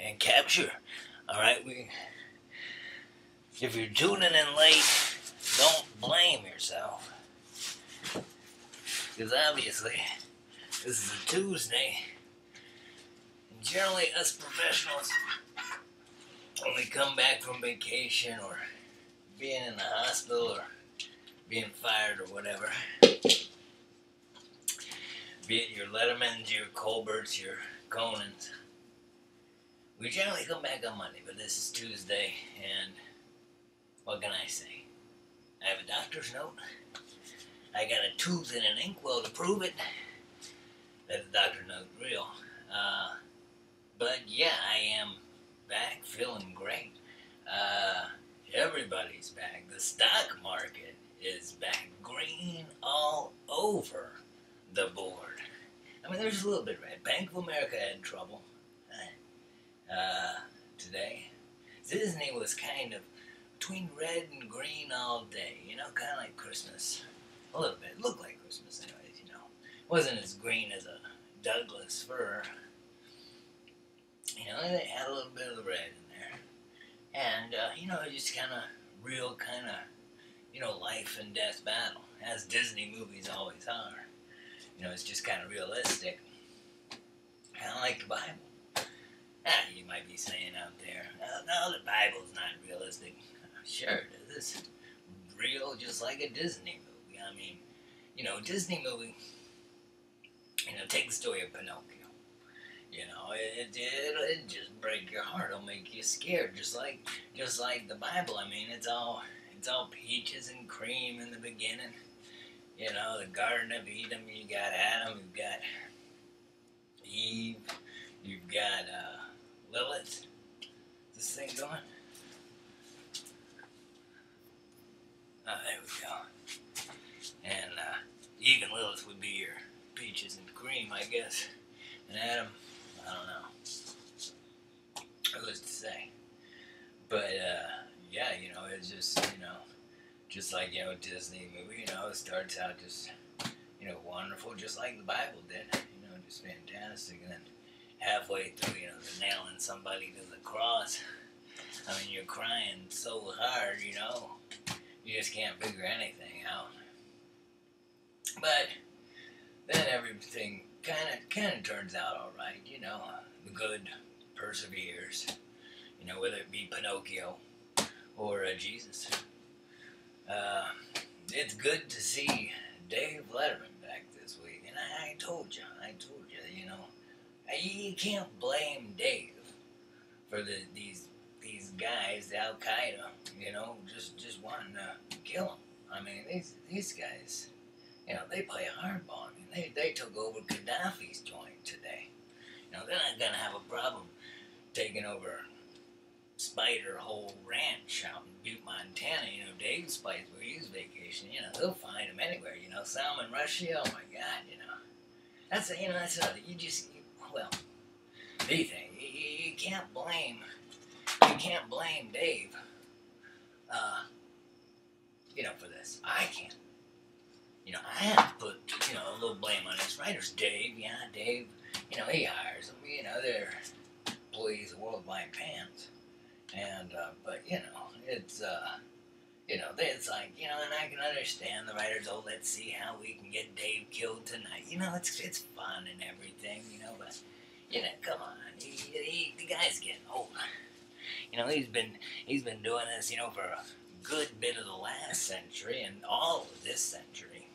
and capture. Alright, if you're tuning in late, don't blame yourself. Because obviously, this is a Tuesday. And generally, us professionals, when we come back from vacation or being in the hospital or being fired or whatever, be it your Lettermans, your Colberts, your Conans, we generally come back on Monday, but this is Tuesday, and what can I say? I have a doctor's note. I got a tooth and an inkwell to prove it that the doctor's note's real. But yeah, I am back, feeling great. Everybody's back. The stock market is back, green all over the board. I mean, there's a little bit red. Bank of America had trouble today. Disney was kind of between red and green all day, you know, kind of like Christmas. A little bit. It looked like Christmas anyways, you know. It wasn't as green as a Douglas fir. You know, they had a little bit of the red in there. And, you know, just kind of real kind of, you know, life and death battle, as Disney movies always are. You know, it's just kind of realistic. Kind of like the Bible. You might be saying out there, no, the Bible's not realistic. Sure it is. It's real, just like a Disney movie. I mean, you know, Disney movie, you know, take the story of Pinocchio. You know, it just break your heart. It'll make you scared, just like the Bible. I mean, it's all peaches and cream in the beginning. You know, the Garden of Eden. You got Adam. You've got Eve. You've got Lilith. Is this thing going? Oh, there we go. And Eve and Lilith would be your peaches and cream, I guess. And Adam, I don't know. Who's to say? But, yeah, you know, it's just, you know, just like, you know, Disney movie, you know, it starts out just, you know, wonderful, just like the Bible did, you know, just fantastic. And then halfway through, you know, they're nailing somebody to the cross. I mean, you're crying so hard, you know, you just can't figure anything out. But then everything kind of turns out all right, you know. The good perseveres, you know, whether it be Pinocchio or Jesus. It's good to see Dave Letterman back this week, and I told you, you know, you can't blame Dave for these guys, Al Qaeda, you know, just wanting to kill him. I mean, these guys, you know, they play hardball. I mean, they took over Gaddafi's joint today. You know, they're not gonna have a problem taking over Spider Hole Ranch out in Butte, Montana. You know, Dave's place where he's vacationing. You know, they'll find him anywhere. You know, Salman Rushdie. Oh my God, you know, that's another. Well, the thing you can't blame Dave. You know, for this. I can't. You know, I have to put, you know, a little blame on his writers. Dave, you know, he hires them. You know, they're employees of Worldwide Pants. And, but, you know, it's, you know, it's like, you know, and I can understand the writers, oh, let's see how we can get Dave killed tonight. You know, it's fun and everything, you know, but, you know, come on. The guy's getting old. You know, he's been doing this, you know, for a good bit of the last century and all of this century.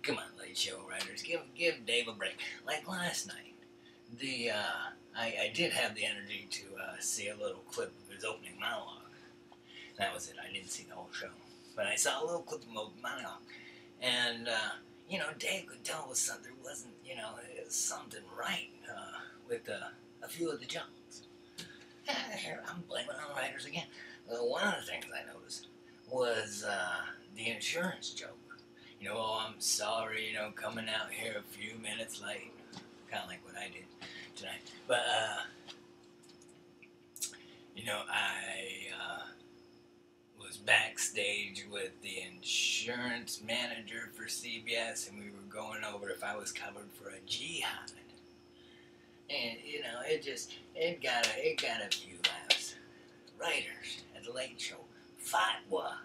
Come on, Late Show writers, give Dave a break. Like last night, I did have the energy to see a little clip of his opening monologue. That was it. I didn't see the whole show, but I saw a little clip of his opening monologue, and you know, Dave could tell there wasn't, you know, something right with a few of the jokes. I'm blaming on the writers again. One of the things I noticed was the insurance joke. You know, oh, I'm sorry, you know, coming out here a few minutes late. Kind of like what I did tonight. But, you know, I was backstage with the insurance manager for CBS, and we were going over if I was covered for a jihad. And you know, it got a few laughs. Writers at the Late Show, fatwa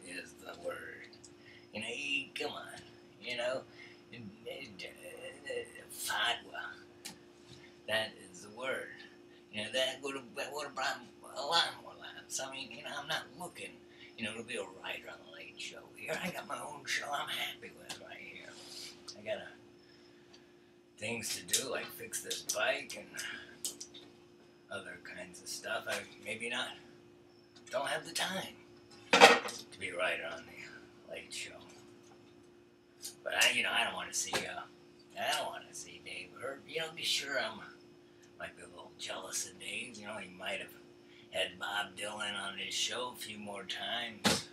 is the word. You know, come on, you know, fatwa. That is the word. You know, that would have brought a lot more laughs. I mean, you know, I'm not looking, you know, to be a writer on the Late Show. Here, I got my own show. I'm happy with right here. I got things to do, like fix this bike and other kinds of stuff. I maybe not don't have the time to be a writer on the Late Show. But I don't want to see Dave hurt. You know, be sure might be a little jealous of Dave. You know, he might have had Bob Dylan on his show a few more times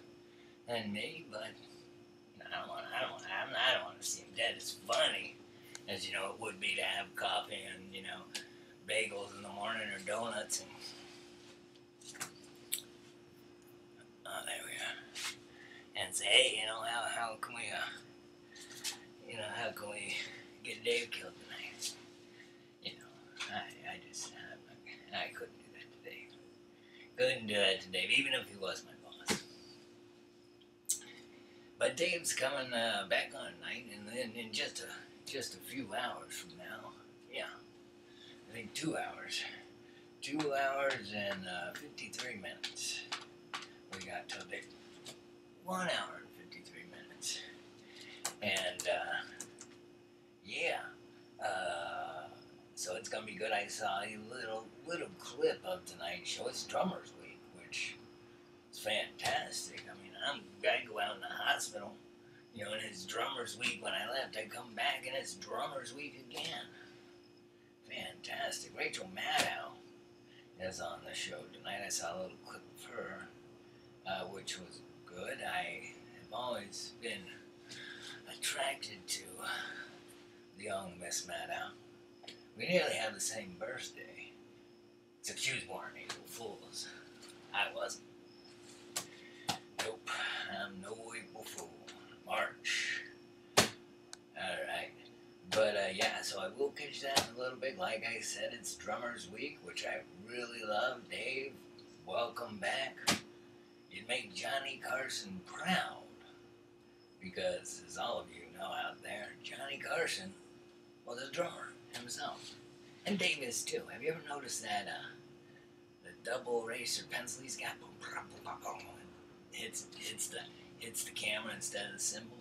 than me, but I don't want to see him dead. It's funny, as you know, it would be to have coffee and bagels in the morning or donuts and there we are, and say, hey, how can we get Dave killed tonight? You know, I couldn't do that today. Couldn't do that to Dave, even if he was my boss. But Dave's coming back on tonight, and then in just a few hours from now, yeah, I think 2 hours. 2 hours and 53 minutes. We got till 1 hour and 53 minutes. And, yeah. So it's gonna be good. I saw a little clip of tonight's show. It's Drummers Week, which is fantastic. I mean, I go out in the hospital, and it's Drummers Week. When I left, I come back and it's Drummers Week again. Fantastic. Rachel Maddow is on the show tonight. I saw a little clip of her, which was good. I have always been attracted to the young Miss Maddow. We nearly have the same birthday, except she was born April Fool's. I wasn't. Nope, I'm no April Fool. March. Alright. But, yeah, so I will catch that in a little bit. Like I said, it's Drummers Week, which I really love. Dave, welcome back. You'd make Johnny Carson proud. Because, as all of you know out there, Johnny Carson was a drummer himself. And Dave is too. Have you ever noticed that, the double eraser pencil he's got? Hits the camera instead of the cymbal.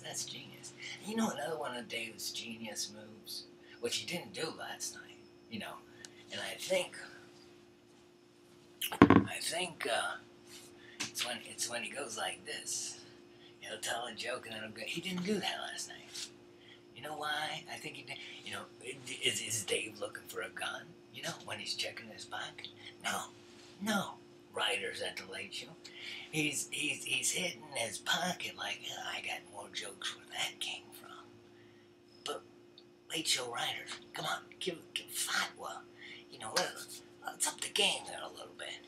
That's genius. And you know another one of Dave's genius moves, which he didn't do last night, and I think it's when he goes like this. He'll tell a joke and then he'll go. He didn't do that last night. You know why? I think he did. Is Dave looking for a gun? When he's checking his pocket? No. Writers at the Late Show. He's hitting his pocket like, I got more jokes where that came from. But Late Show Writers, come on, give fatwa. Let's up the game there a little bit.